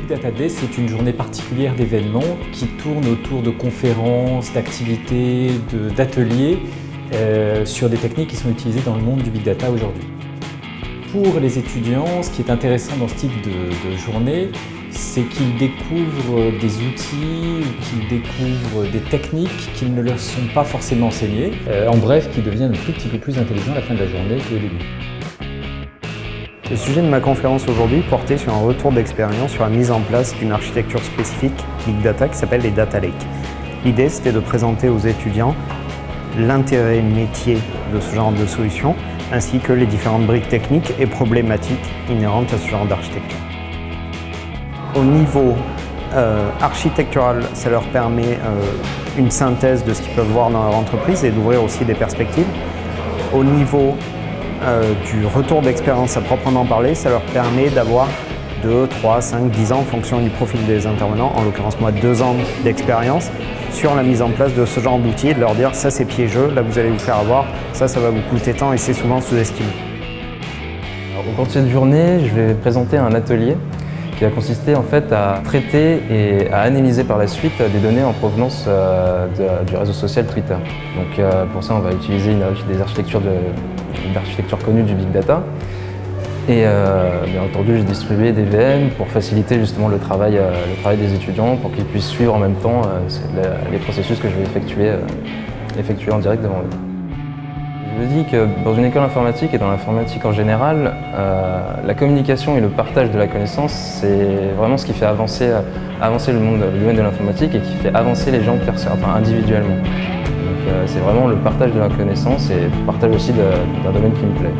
Big Data Day, c'est une journée particulière d'événements qui tourne autour de conférences, d'activités, d'ateliers sur des techniques qui sont utilisées dans le monde du Big Data aujourd'hui. Pour les étudiants, ce qui est intéressant dans ce type de journée, c'est qu'ils découvrent des outils ou qu'ils découvrent des techniques qui ne leur sont pas forcément enseignées. En bref, qu'ils deviennent un tout petit peu plus intelligents à la fin de la journée qu'au début. Le sujet de ma conférence aujourd'hui portait sur un retour d'expérience sur la mise en place d'une architecture spécifique Big Data qui s'appelle les Data Lakes. L'idée, c'était de présenter aux étudiants l'intérêt métier de ce genre de solution, ainsi que les différentes briques techniques et problématiques inhérentes à ce genre d'architecture. Au niveau architectural, ça leur permet une synthèse de ce qu'ils peuvent voir dans leur entreprise et d'ouvrir aussi des perspectives. Au niveau du retour d'expérience à proprement parler, ça leur permet d'avoir 2, 3, 5, 10 ans en fonction du profil des intervenants, en l'occurrence moi 2 ans d'expérience sur la mise en place de ce genre d'outils et de leur dire ça c'est piégeux, là vous allez vous faire avoir, ça va vous coûter tant et c'est souvent sous-estimé. Au cours de cette journée, je vais présenter un atelier qui va consister en fait à traiter et à analyser par la suite des données en provenance du réseau social Twitter. Donc pour ça on va utiliser des architectures connues du Big Data. Et bien entendu, j'ai distribué des VM pour faciliter justement le travail des étudiants, pour qu'ils puissent suivre en même temps les processus que je vais effectuer en direct devant eux. Je me dis que dans une école informatique et dans l'informatique en général, la communication et le partage de la connaissance, c'est vraiment ce qui fait avancer le domaine de l'informatique et qui fait avancer les gens individuellement. Donc c'est vraiment le partage de la connaissance et le partage aussi d'un domaine qui me plaît.